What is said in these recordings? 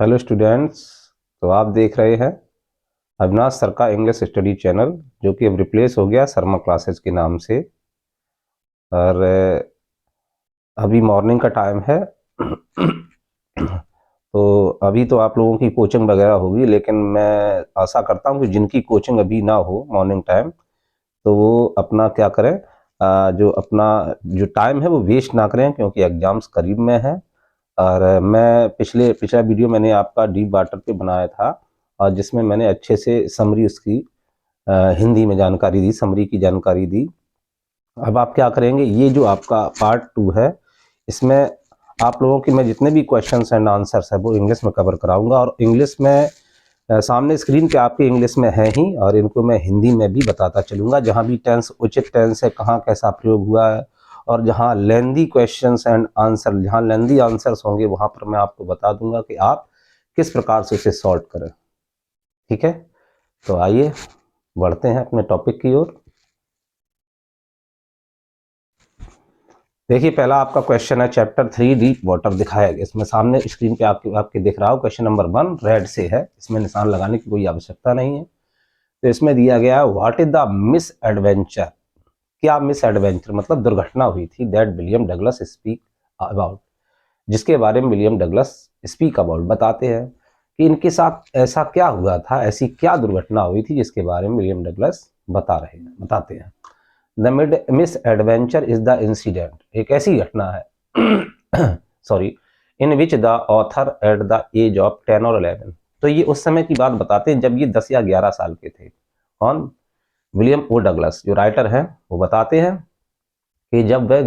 Hello students. तो आप देख रहे हैं अविनाश सर का इंग्लिश स्टडी चैनल, जो कि अब रिप्लेस हो गया शर्मा क्लासेस के नाम से। और अभी मॉर्निंग का टाइम है। तो अभी तो आप लोगों की कोचिंग वगैरह होगी, लेकिन मैं आशा करता हूँ कि जिनकी कोचिंग अभी ना हो मॉर्निंग टाइम, तो वो अपना क्या करें, जो अपना जो टाइम है वो वेस्ट ना करें, क्योंकि एग्जाम्स करीब में है। और मैं पिछला वीडियो मैंने आपका डीप वाटर पे बनाया था, और जिसमें मैंने अच्छे से समरी उसकी हिंदी में जानकारी दी, समरी की जानकारी दी। अब आप क्या करेंगे, ये जो आपका पार्ट 2 है, इसमें आप लोगों की मैं जितने भी क्वेश्चंस एंड आंसर्स है वो इंग्लिश में कवर कराऊंगा। और इंग्लिश में सामने स्क्रीन पे आपके इंग्लिश में है ही, और इनको मैं हिंदी में भी बताता चलूँगा। जहाँ भी टेंस उचित टेंस है, कहाँ कैसा प्रयोग हुआ है, और जहाँ लेंदी क्वेश्चंस एंड आंसर, जहाँ लेंदी आंसर्स होंगे, वहाँ पर मैं आपको बता दूंगा कि आप किस प्रकार से उसे सॉल्व करें। ठीक है, तो आइए बढ़ते हैं अपने टॉपिक की ओर। देखिए, पहला आपका क्वेश्चन है चैप्टर 3 डीप वाटर दिखाया गया। इसमें सामने स्क्रीन पे आपके दिख रहा हो, क्वेश्चन नंबर 1 रेड से है, इसमें निशान लगाने की कोई आवश्यकता नहीं है। तो इसमें दिया गया है, what is the miss adventure. क्या मिस एडवेंचर मतलब दुर्घटना हुई थी, that William Douglas speak about, जिसके बारे में विलियम डगलस स्पीक अबाउट बताते हैं कि इनके साथ ऐसा क्या हुआ था, ऐसी क्या दुर्घटना हुई थी जिसके बारे में विलियम डगलस बताते हैं। The misadventure is the incident, एक ऐसी घटना है sorry, in which the author at the age of 10 और 11, तो ये उस समय की बात बताते हैं जब ये 10 या 11 साल के थे। कौन? विलियम ओ डगलस जो राइटर हैं, वो बताते हैं कि जब वह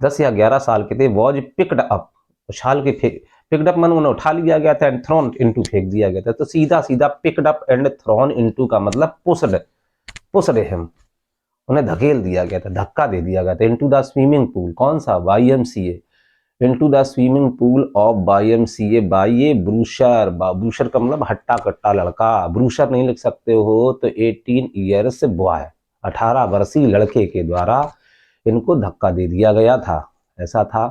10 या 11 साल के थे, वॉज पिक्ड अप, उछाल के पिक्ड अप मन उन्हें उठा लिया गया था, एंड थ्रोन इनटू फेंक दिया गया था। तो सीधा सीधा picked up and throne into का मतलब पुस्ड हिम, उन्हें धकेल दिया गया था, धक्का दे दिया गया था, इनटू द स्विमिंग पूल, कौन सा? YMCA, into the swimming pool of YMCA by a brochure, brochure का मतलब हट्टा कट्टा लड़का, ब्रूशर नहीं लिख सकते हो तो 18 ईयर्स बॉय, 18 वर्षीय लड़के के द्वारा इनको धक्का दे दिया गया था। ऐसा था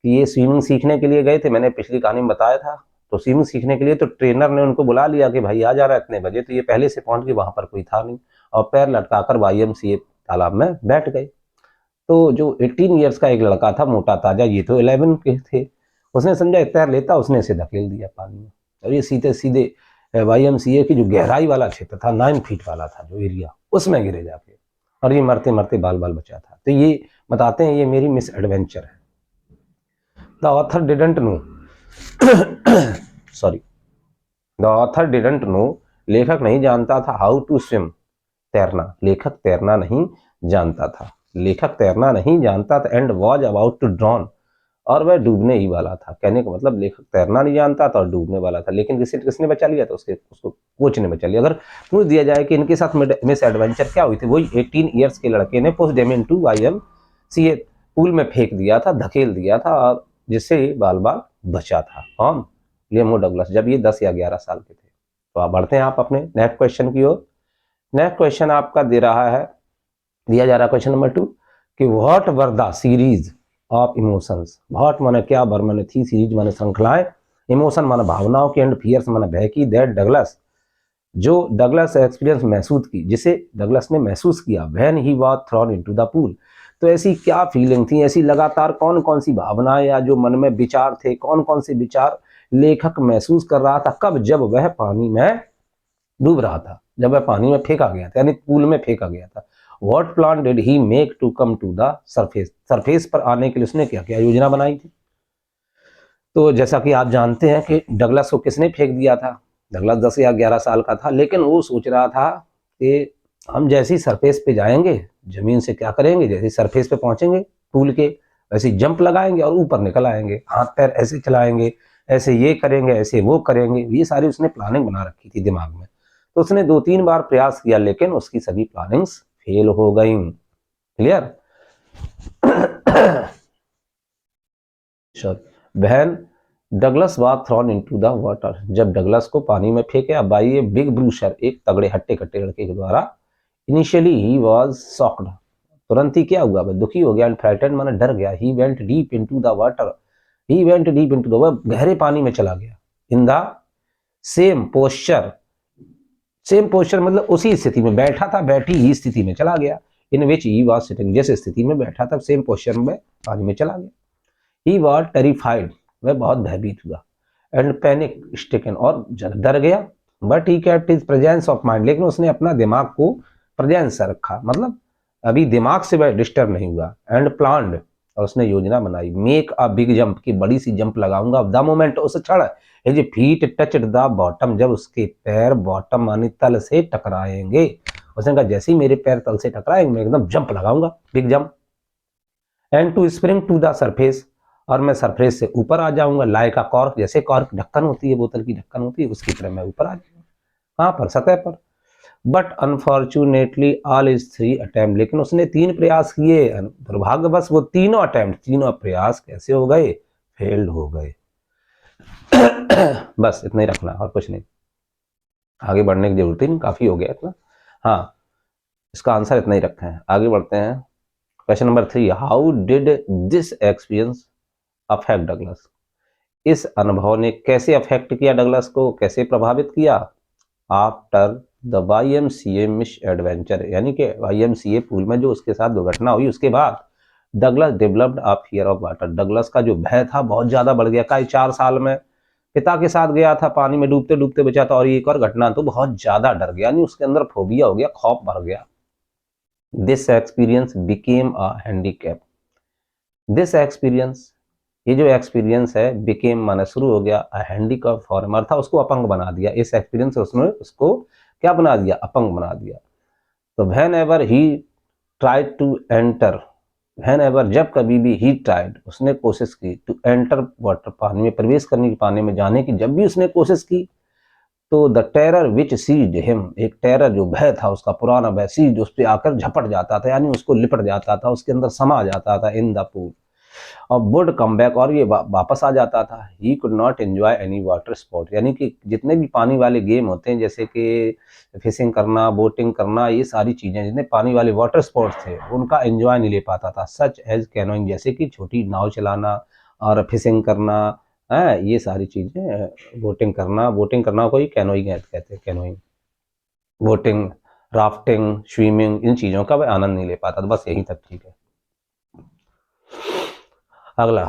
कि ये स्विमिंग सीखने के लिए गए थे, मैंने पिछली कहानी में बताया था। तो स्विमिंग सीखने के लिए तो ट्रेनर ने उनको बुला लिया कि भाई आ जा रहा है इतने बजे, तो ये पहले से पहुंच गए, वहां पर कोई था नहीं, और पैर लटकाकर YMCA तालाब में बैठ गए। तो जो 18 ईयर्स का एक लड़का था, मोटा ताजा, ये तो 11 के थे, उसने समझा तैर लेता, उसने इसे धकेल दिया पानी में, और ये सीधे सीधे YMCA की जो गहराई वाला क्षेत्र था, 9 फीट वाला था जो एरिया, उसमें गिरे जाके, और ये मरते मरते बाल बाल बचा था। तो ये बताते हैं ये मेरी मिस एडवेंचर है। The author didn't know sorry, the author didn't know, लेखक नहीं जानता था, हाउ टू स्विम, तैरना, लेखक तैरना नहीं जानता था, लेखक तैरना नहीं जानता था, and was about to drown, और वह डूबने ही वाला था। कहने का मतलब लेखक तैरना नहीं जानता था और डूबने वाला था, लेकिन किसने बचा लिया था? उसको कोच ने बचा लिया। अगर पूछ दिया जाए कि इनके साथ मिस एडवेंचर क्या हुई थी, वही 18 ईयर्स के लड़के ने push them into YMCA pool में फेंक दिया था, धकेल दिया था, और जिससे बाल बाल बचा था। कौन? विलियम ओ डगलस, जब ये 10 या 11 साल के थे। तो आप बढ़ते हैं आप अपने नेक्स्ट क्वेश्चन की ओर। नेक्स्ट क्वेश्चन आपका दिया जा रहा है क्वेश्चन नंबर 2 कि what were the series of emotions. What माने क्या, वर माने थी, सीरीज माने श्रृंखलाएं, इमोशन माने भावनाओं की, एंड फियर्स माने भय की, दैट डगलस, जो डगलस एक्सपीरियंस महसूस की, जिसे डगलस ने महसूस किया, when he was thrown into the pool. तो ऐसी क्या फीलिंग थी, ऐसी लगातार कौन कौन सी भावनाएं या जो मन में विचार थे, कौन कौन से विचार लेखक महसूस कर रहा था, कब? जब वह पानी में डूब रहा था, जब वह पानी में फेंका गया था, यानी पूल में फेंका गया था। What plan did he make to come to the surface, surface पर आने के लिए उसने क्या क्या योजना बनाई थी? तो जैसा कि आप जानते हैं कि डगलस को किसने फेंक दिया था? डगलस 10 या 11 साल का था, लेकिन वो सोच रहा था कि हम जैसे ही सरफेस पे जाएंगे, जमीन से क्या करेंगे, जैसे सरफेस पे पहुंचेंगे पूल के, वैसे जंप लगाएंगे और ऊपर निकल आएंगे, हाथ पैर ऐसे चलाएंगे, ऐसे ये करेंगे, ऐसे वो करेंगे। ये सारी उसने प्लानिंग बना रखी थी दिमाग में। तो उसने 2-3 बार प्रयास किया, लेकिन उसकी सभी प्लानिंग्स फेल हो गई। क्लियर? बहन Douglas was thrown into the water, जब डगलस को पानी में फेंके बाई ए बिग ब्रूशर, एक तगड़े हट्टे कट्टे लड़के के द्वारा, इनिशियली ही वाज शॉक्ड, तुरंत ही क्या हुआ? वह दुखी हो गया, एंड फ्राइटेंड माने डर गया, he went deep into the water, he went deep into the, वह गहरे पानी में चला गया, in the same posture, same posture मतलब उसी स्थिति में बैठा था, बैठी ही स्थिति में चला गया। इन विच ही वाज सिटिंग, जिस स्थिति में बैठा था सेम पोस्चर में पानी में चला गया। ही वाज टेरिफाइड, वह बहुत भयभीत हुआ। एंड पैनिक स्टिकन, और डर गया। But he kept his presence of mind, लेकिन उसने अपना दिमाग को प्रेजेंस से रखा, मतलब अभी दिमाग से वह डिस्टर्ब नहीं हुआ। एंड प्लान्ड, और उसने योजना बनाई। मेक अ बिग जंप, की बड़ी सी जंप लगाऊंगा। द मोमेंट उस क्षण his feet touched the bottom, जब उसके पैर बॉटम मानी तल से टकराएंगे, उसने कहा जैसे ही मेरे पैर तल से टकराएंगे मैं एकदम जंप लगाऊंगा, big jump. And to spring to the surface, और मैं सरफेस से ऊपर आ जाऊंगा। लाइक अ कॉर्क, जैसे कॉर्क ढक्कन होती है, बोतल की ढक्कन होती है, उसकी तरह मैं ऊपर आ जाऊंगा। कहाँ पर? सतह पर। But unfortunately all is 3 attempt, लेकिन उसने 3 प्रयास किए, दुर्भाग्यवश वो तीनों अटेम्प्ट, तीनों प्रयास कैसे हो गए? फेल्ड हो गए। बस इतना ही रखना और कुछ नहीं, आगे बढ़ने की जरूरत ही नहीं, काफी हो गया इतना। हाँ, इसका आंसर इतना ही रखा है। आगे बढ़ते हैं। Question number 3, how did this experience affect Douglas, इस अनुभव ने कैसे अफेक्ट किया डगलस को, कैसे प्रभावित किया? After the YMCA miss adventure, यानी कि YMCA पूल में जो उसके साथ दुर्घटना हुई उसके बाद Douglas developed a fear of water, Douglas का जो भय था बहुत ज्यादा बढ़ गया। कई 4 साल में पिता के साथ गया था, पानी में डूबते डूबते बचा था, और एक और घटना तो बहुत ज्यादा डर गया, यानी उसके अंदर फोबिया हो गया, खौफ भर गया। This experience became a handicap, this experience, ये जो एक्सपीरियंस है, बिकेम माना शुरू हो गया, हैंडीकैप फॉर हिम, था उसको अपंग बना दिया। इस एक्सपीरियंस से उसने उसको क्या बना दिया? अपंग बना दिया। तो whenever he tried to enter, whenever जब कभी भी, ही ट्राइड उसने कोशिश की, टू एंटर वाटर पानी में प्रवेश करने की, पानी में जाने की जब भी उसने कोशिश की, तो the terror which seized him, एक टेरर जो भय था उसका पुराना भय, सीज्ड उस पर आकर झपट जाता था, यानी उसको लिपट जाता था, उसके अंदर समा जाता था। इन द पूल और वुड कम बैक, और ये वापस आ जाता था। He could not enjoy any water sport, यानी कि जितने भी पानी वाले गेम होते हैं, जैसे कि फिशिंग करना, बोटिंग करना, ये सारी चीजें जितने पानी वाले वाटर स्पोर्ट्स थे उनका एंजॉय नहीं ले पाता था। सच एज कैनोइंग, जैसे कि छोटी नाव चलाना और फिशिंग करना है, ये सारी चीजें, बोटिंग करना, बोटिंग करना को ही कैनोइंग कहते हैं, कैनोइंग, बोटिंग, राफ्टिंग, स्विमिंग, इन चीजों का वह आनंद नहीं ले पाता था। बस यही तक ठीक है। अगला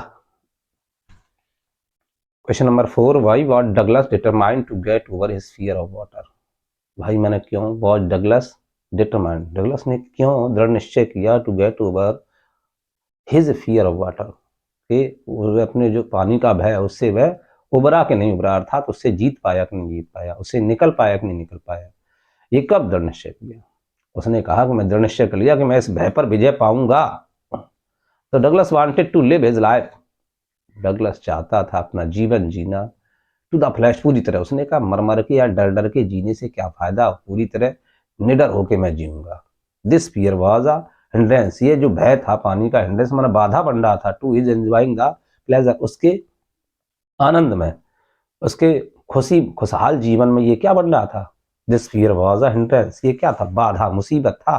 question number 4, why what Douglas determined to get over his fear of water, भाई मैंने क्यों, वॉट डगलस डिटरमाइंड, डगलस ने क्यों दृढ़ निश्चय किया, to get over his fear of water, कि वह अपने जो पानी का भय है उससे वह उबरा के नहीं उबरा, अर्थात उससे जीत पाया कि नहीं जीत पाया, उससे निकल पाया कि नहीं निकल पाया। ये कब दृढ़ निश्चय किया? उसने कहा कि मैं दृढ़ निश्चय कर लिया कि मैं इस भय पर विजय पाऊंगा। तो Douglas wanted to live his life, Douglas चाहता था अपना जीवन जीना, टू द फ्लैश, पूरी तरह। उसने कहा मर मर के या डर डर के जीने से क्या फायदा, पूरी तरह निडर होके मैं जीऊंगा। This fear was a hindrance, ये जो भय था पानी का, हिंड्रेंस माना बाधा बन रहा था, two is enjoying the pleasure, उसके आनंद में, उसके खुशहाल जीवन में ये क्या बन रहा था? This fear was a hindrance, ये क्या था? बाधा, मुसीबत था।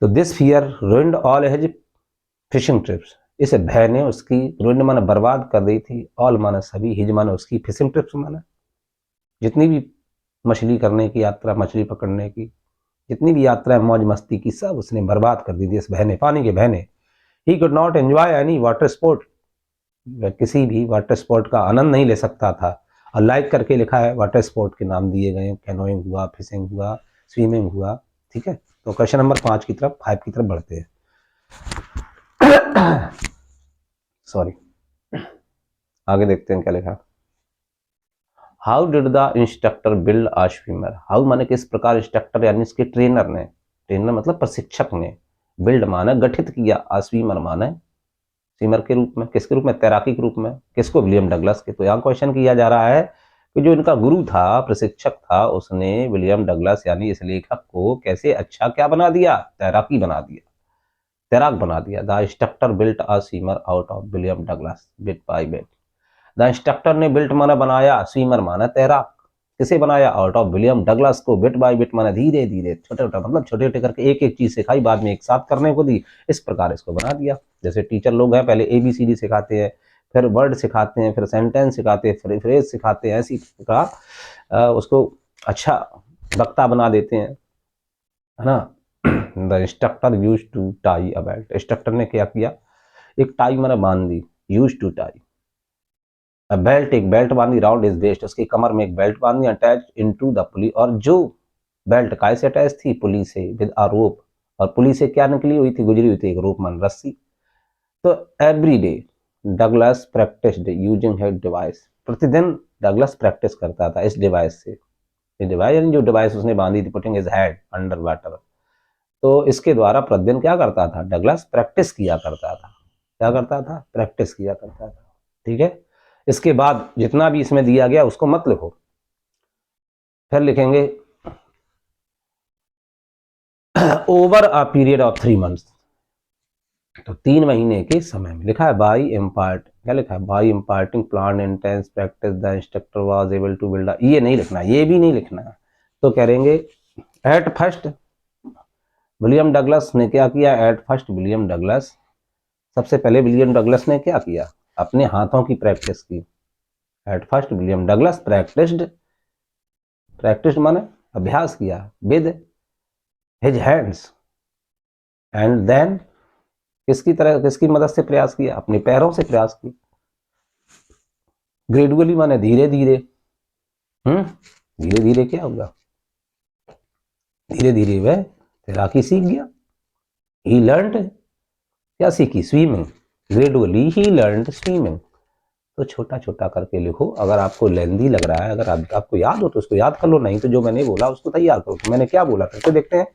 तो this fear ruined all his fishing trips, इस भय ने उसकी रुइंड माना बर्बाद कर दी थी, ऑल माना सभी, हिज माना उसकी, फिशिंग ट्रिप्स माना जितनी भी मछली करने की यात्रा, मछली पकड़ने की जितनी भी यात्रा, मौज मस्ती की, सब उसने बर्बाद कर दी थी इस भय ने, पानी के भय ने। He could not enjoy any water sport, वह किसी भी वाटर स्पोर्ट का आनंद नहीं ले सकता था। और लाइक करके लिखा है, वाटर स्पोर्ट के नाम दिए गए, कैनोइंग हुआ, फिशिंग हुआ, स्विमिंग हुआ। ठीक है, तो क्वेश्चन नंबर 5 की तरफ, 5 की तरफ बढ़ते हैं। सॉरी, आगे देखते हैं क्या लिखा। How did the instructor build a swimmer, how माने किस प्रकार इंस्ट्रक्टर यानी इसके ट्रेनर ने, ट्रेनर मतलब प्रशिक्षक ने, बिल्ड माना गठित किया, अ स्विमर माने स्विमर के रूप में, किसके रूप में? तैराकी के रूप में। किसको? विलियम डगलस के। तो यहाँ क्वेश्चन किया जा रहा है कि जो इनका गुरु था, प्रशिक्षक था, उसने विलियम डगलस यानी इस लेखक को कैसे अच्छा क्या बना दिया? तैराकी बना दिया, तैराक बना दिया। The instructor built a swimmer out of William Douglas bit by bit, the instructor ने बिल्ट माना बनाया, स्विमर माना तैराक, किसे बनाया? आउट ऑफ विलियम डगलस को, बिट बाय बिट माना धीरे धीरे, छोटे छोटे मतलब छोटे छोटे करके एक एक चीज सिखाई, बाद में एक साथ करने को दी, इस प्रकार इसको बना दिया। जैसे टीचर लोग हैं, पहले ABCD सिखाते हैं, फिर वर्ड सिखाते हैं, फिर सेंटेंस सिखाते हैं, फिर फ्रेज सिखाते हैं, ऐसी प्रकार उसको अच्छा वक्ता बना देते हैं, है ना। The instructor used to tie a belt, instructor ने क्या किया, एक टाई मैंने बांध दी, used to tie a belt, एक बेल्ट बांधी, राउंड इज वेस्ट, उसकी कमर में एक बेल्ट बांधी, अटैच इनटू द पुली, और जो बेल्ट काय से अटैच थी, पुली से, विद अ रोप, और पुली से क्या निकली हुई थी, गुजरी हुई थी, एक रोप मान रस्सी। तो every day Douglas practised using head device, प्रतिदिन डगलस प्रैक्टिस करता था इस डिवाइस से, ये डिवाइस यानी जो डिवाइस उसने बांधी थी, putting his head under water, तो इसके द्वारा प्रतिदिन क्या करता था, डगलस प्रैक्टिस किया करता था, क्या करता था, प्रैक्टिस किया करता था। ठीक है, इसके बाद जितना भी इसमें दिया गया उसको मत लिखो, फिर लिखेंगे over a period of 3 months, तो 3 महीने के समय में, लिखा है बाई इम्पार्ट, क्या लिखा है, by imparting plan intense practice the instructor was able to build, ये नहीं लिखना, ये भी नहीं लिखना, तो करेंगे एट फर्स्ट विलियम डगलस ने क्या किया, एट फर्स्ट विलियम डगलस, सबसे पहले विलियम डगलस ने क्या किया, अपने हाथों की प्रैक्टिस की, at first William Douglas practised, practice माने अभ्यास किया, with his hands, and then किसकी तरह, किसकी मदद से प्रयास किया, अपने पैरों से प्रयास किया, ग्रेजुअली माने धीरे धीरे, धीरे धीरे क्या होगा, धीरे धीरे वह तैराकी सीख गया, ही लर्नड, क्या सीखी, स्विमिंग, ग्रेजुअली ही लर्नड स्विमिंग, तो छोटा छोटा करके लिखो, अगर आपको लेंदी लग रहा है, अगर आपको याद हो तो उसको याद कर लो, नहीं तो जो मैंने बोला उसको तैयार करो, तो मैंने क्या बोला करके देखते हैं,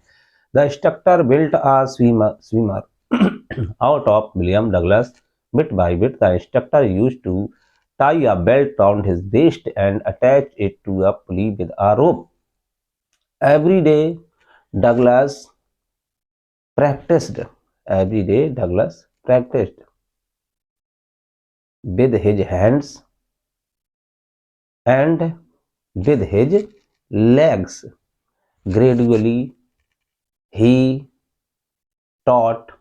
the instructor built a swimmer out of William Douglas, bit by bit the instructor used to tie a belt round his waist and attach it to a pulley with a rope. Every day Douglas practiced, every day Douglas practiced with his hands and with his legs. Gradually he taught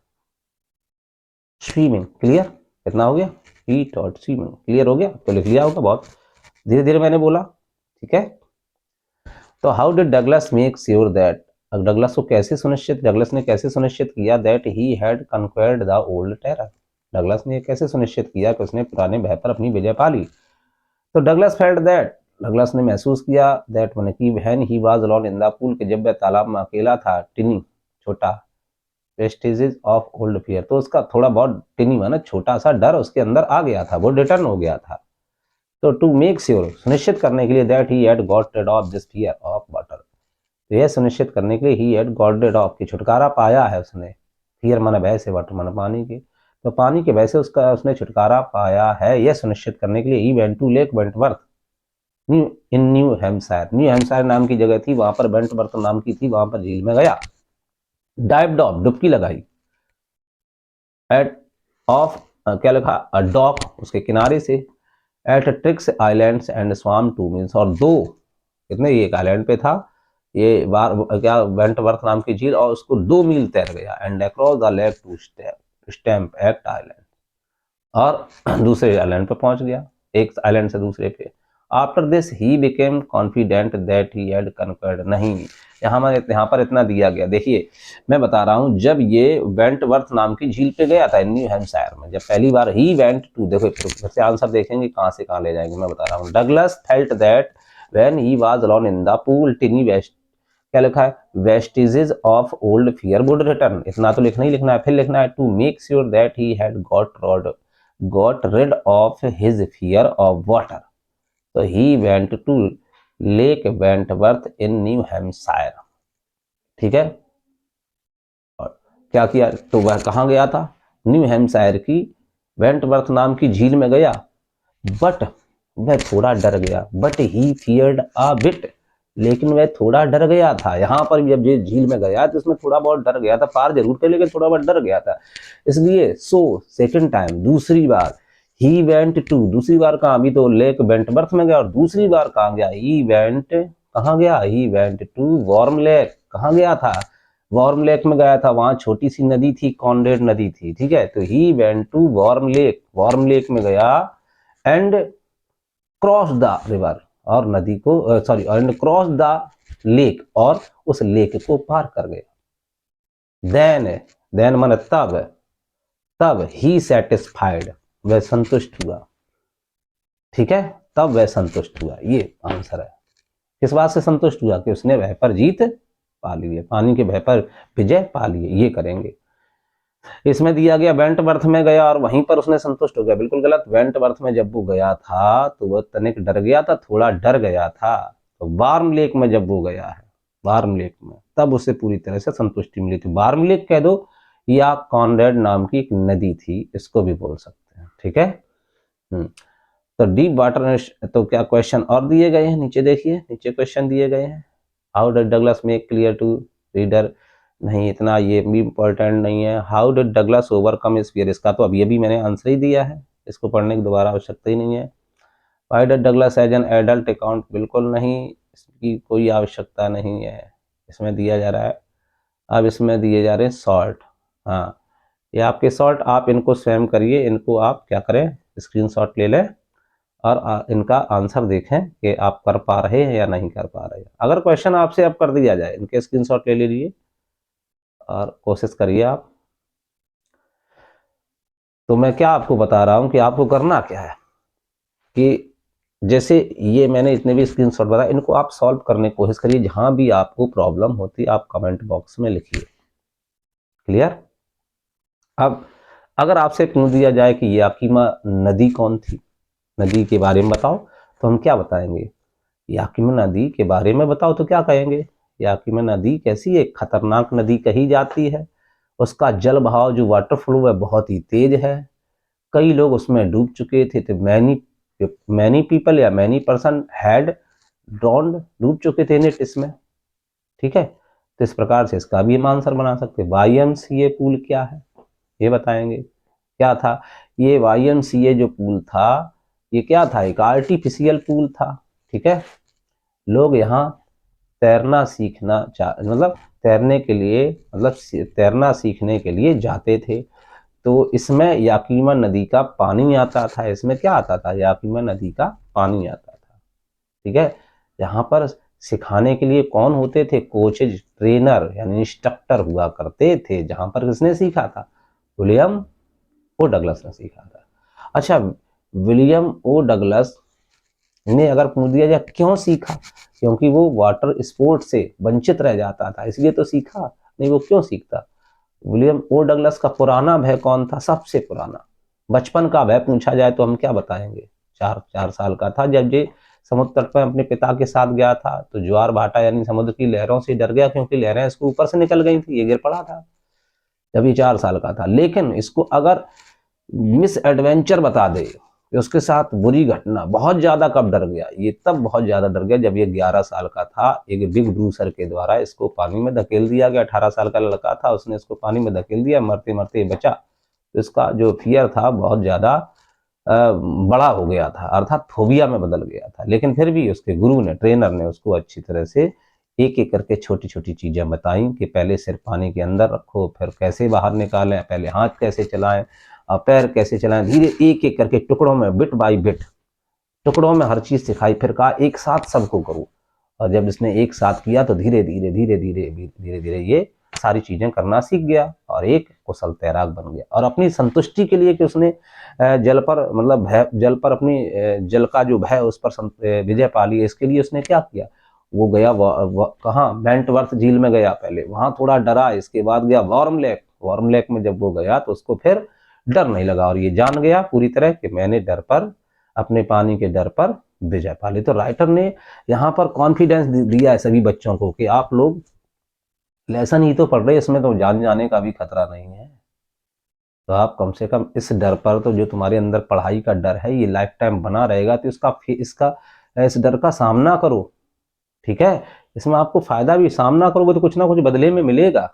swimming, clear, कितना हो गया, he taught swimming, clear हो गया, तो लिख लिया होगा, बहुत धीरे धीरे मैंने बोला, ठीक है। तो how did Douglas make sure that, Douglas को कैसे सुनिश्चित, डगलस ने कैसे सुनिश्चित किया, that he had conquered the old terror, Douglas ने कैसे सुनिश्चित किया कि उसने पुराने भय पर अपनी विजय पा ली, तो डगलस फेल्ट दैट, डगलस ने महसूस किया, दैट मैंने की when he was alone in the pool, कि जब वह तालाब में अकेला था, टिनी, छोटा, वेस्टेजेस ऑफ ओल्ड फियर, तो उसका थोड़ा बहुत टिनी माना छोटा सा डर उसके अंदर आ गया था, वो रिटर्न हो गया था, तो टू मेक श्योर, सुनिश्चित करने के लिए, that he had got rid of this fear of water, तो यह सुनिश्चित करने के लिए, he had got rid of, की छुटकारा पाया है उसने, फियर माना भय से, वाटर माना पानी के, तो पानी के भय से उसका उसने छुटकारा पाया है, यह सुनिश्चित करने के लिए, he went to Lake Wentworth New Hampshire, New Hampshire नाम की जगह थी, वहां पर वेंटवर्थ नाम की थी, वहां पर झील में गया, डाइव्ड ऑफ, डुबकी लगाई, एट ऑफ, क्या लिखा, अ डॉक, उसके किनारे से, एट ट्रिक्स आइलैंड्स एंड स्वाम 2 मील्स, और 2, कितने, ये एक आइलैंड पे था, ये बार क्या वेंटवर्थ नाम की झील, और उसको 2 मील तैर गया, and across the lake to Stamp Act Island, और दूसरे आइलैंड पे पहुंच गया, एक आइलैंड से दूसरे पे, after this he became confident that he had conquered, नहीं, यहाँ पर इतना दिया गया, देखिए मैं बता रहा हूँ, जब ये वेंटवर्थ नाम की झील पे गया था न्यू हैम्पशायर में, जब पहली बार ही वेंट टू, देखो फिर से आंसर देखेंगे कहाँ से कहाँ ले जाएंगे, मैं बता रहा हूँ, Douglas felt that when he was alone in the pool, tiny vest, क्या लिखा है, vestiges of old fear would return, इतना तो लिखना ही लिखना है, फिर लिखना है to make sure that he had got rid of his fear of water, तो he went to Lake Wentworth in New Hampshire, ठीक है, और क्या किया, तो वह कहाँ गया था, न्यू हैम्पशायर की वेंटवर्थ नाम की झील में गया, बट वह थोड़ा डर गया, but he feared a bit, लेकिन वह थोड़ा डर गया था, यहाँ पर जब ये झील में गया तो उसमें थोड़ा बहुत डर गया था, पार जरूर थे लेकिन थोड़ा बहुत डर गया था, इसलिए सो सेकंड टाइम, दूसरी बार, ही वेंट टू, दूसरी बार कहाँ, अभी तो लेक वेंटवर्थ में गया, और दूसरी बार कहाँ गया, ही वेंट, कहाँ गया, he went to warm lake, कहाँ गया था, वार्म लेक में गया था, वहां छोटी सी नदी थी, कॉनरेड नदी थी, ठीक है। तो he went to warm lake में गया एंड क्रॉस द रिवर, और नदी को sorry and cross the lake, और उस लेक को पार कर गया। देन मन तब ही सेटिस्फाइड, वह संतुष्ट हुआ, ठीक है, तब वह संतुष्ट हुआ, ये आंसर है। किस बात से संतुष्ट हुआ? कि उसने वह पर जीत पा ली है, पानी के भय पर विजय पा ली है, ये करेंगे। इसमें दिया गया वेंटवर्थ में गया और वहीं पर उसने संतुष्ट हो गया, बिल्कुल गलत। वेंटवर्थ में जब वो गया था तो वह तनिक डर गया था, थोड़ा डर गया था। तो वार्म लेक में जब वो गया है, वार्म लेक में, तब उसे पूरी तरह से संतुष्टि मिली थी। वार्म लेक कह दो या कॉनरेड नाम की एक नदी थी, इसको भी बोल सकते हैं, ठीक है। तो डीप वाटर, तो क्या क्वेश्चन और दिए गए हैं, नीचे देखिए, नीचे क्वेश्चन दिए गए हैं। How did Douglas make clear to reader, नहीं इतना ये भी इंपॉर्टेंट नहीं है। How did Douglas overcome his fear, इसका तो अब ये भी मैंने आंसर ही दिया है, इसको पढ़ने की दोबारा आवश्यकता ही नहीं है। Why did Douglas as an adult account, बिल्कुल नहीं, इसकी कोई आवश्यकता नहीं है। इसमें दिया जा रहा है, अब इसमें दिए जा रहे हैं सॉल्ट। हाँ, ये आपके सॉल्ट, आप इनको स्वयं करिए, इनको आप क्या करें, स्क्रीनशॉट ले लें और इनका आंसर देखें कि आप कर पा रहे हैं या नहीं कर पा रहे हैं। अगर क्वेश्चन आपसे अब कर दिया जाए, इनके स्क्रीनशॉट ले लीजिए और कोशिश करिए आप। तो मैं क्या आपको बता रहा हूं कि आपको करना क्या है कि जैसे ये मैंने इतने भी स्क्रीनशॉट बताया, इनको आप सॉल्व करने की कोशिश करिए। जहां भी आपको प्रॉब्लम होती है आप कमेंट बॉक्स में लिखिए। क्लियर? अब अगर आपसे पूछ दिया जाए कि याकीमा नदी कौन थी, नदी के बारे में बताओ, तो हम क्या बताएंगे? याकीमा नदी के बारे में बताओ तो क्या कहेंगे? याकीमा नदी कैसी एक खतरनाक नदी कही जाती है, उसका जल बहाव जो वाटर फ्लो है बहुत ही तेज है, कई लोग उसमें डूब चुके थे, तो मैनी पीपल या मैनी पर्सन हैड ड्रॉन्ड, डूब चुके थे नेट इसमें, ठीक है। तो इस प्रकार से इसका भी हम आंसर बना सकते हैं। YMCA पूल क्या है ये बताएंगे। क्या था ये YMCA जो पूल था, ये क्या था? एक आर्टिफिशियल पूल था, ठीक है। लोग यहाँ तैरना सीखना मतलब तैरने के लिए, मतलब तैरना सीखने के लिए जाते थे। तो इसमें याकीमा नदी का पानी आता था, इसमें क्या आता था? याकीमा नदी का पानी आता था, ठीक है। यहाँ पर सिखाने के लिए कौन होते थे? कोचेज, ट्रेनर यानी इंस्ट्रक्टर हुआ करते थे। जहां पर किसने सीखा था? विलियम ओ डगलस ने सीखा था। अच्छा, विलियम ओ डगलस ने अगर पूछ दिया जाए क्यों सीखा, क्योंकि वो वाटर स्पोर्ट से वंचित रह जाता था, इसलिए तो सीखा, नहीं वो क्यों सीखता? विलियम ओ डगलस का पुराना भय कौन था? सबसे पुराना बचपन का भय पूछा जाए तो हम क्या बताएंगे? 4 साल का था जब ये समुद्र तट पर अपने पिता के साथ गया था, तो ज्वार भाटा यानी समुद्र की लहरों से डर गया, क्योंकि लहरें इसके ऊपर से निकल गई थी, ये गिर पड़ा था जब ये 4 साल का था। लेकिन इसको अगर मिस एडवेंचर बता दे कि उसके साथ बुरी घटना, बहुत ज्यादा कब डर गया? ये तब बहुत ज्यादा डर गया जब ये 11 साल का था। एक बिग ब्रूसर के द्वारा इसको पानी में धकेल दिया गया। 18 साल का लड़का था, उसने इसको पानी में धकेल दिया, मरते मरते बचा। तो इसका जो फियर था बहुत ज्यादा बड़ा हो गया था, अर्थात फोबिया में बदल गया था। लेकिन फिर भी उसके गुरु ने, ट्रेनर ने उसको अच्छी तरह से एक एक करके छोटी छोटी चीजें बताई कि पहले सिर पानी के अंदर रखो, फिर कैसे बाहर निकालें, पहले हाथ कैसे चलाएं, पैर कैसे चलाएं, धीरे एक एक करके टुकड़ों में, बिट बाई बिट टुकड़ों में हर चीज सिखाई। फिर कहा एक साथ सबको करो, और जब इसने एक साथ किया तो धीरे धीरे धीरे धीरे धीरे धीरे ये सारी चीजें करना सीख गया और एक कुशल तैराक बन गया। और अपनी संतुष्टि के लिए कि उसने जल पर, मतलब भय, जल पर अपनी जल का जो भय उस पर विजय पा ली, इसके लिए उसने क्या किया? वो गया कहाँ? वेंटवर्थ झील में गया, पहले वहां थोड़ा डरा, इसके बाद गया वार्म लेक। वार्म लेक में जब वो गया तो उसको फिर डर नहीं लगा और ये जान गया पूरी तरह कि मैंने डर पर, अपने पानी के डर पर विजय पा ली। तो राइटर ने यहाँ पर कॉन्फिडेंस दिया है सभी बच्चों को कि आप लोग लेसन ही तो पढ़ रहे, इसमें तो जान जाने का भी खतरा नहीं है। तो आप कम से कम इस डर पर, तो जो तुम्हारे अंदर पढ़ाई का डर है ये लाइफ टाइम बना रहेगा, तो इसका इस डर का सामना करो, ठीक है। इसमें आपको फायदा भी, सामना करोगे तो कुछ ना कुछ बदले में मिलेगा।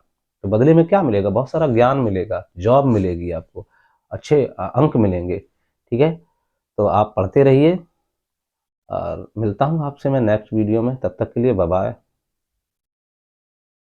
तो बदले में क्या मिलेगा? बहुत सारा ज्ञान मिलेगा, जॉब मिलेगी आपको, अच्छे अंक मिलेंगे, ठीक है। तो आप पढ़ते रहिए और मिलता हूँ आपसे मैं नेक्स्ट वीडियो में। तब तक के लिए बाय बाय।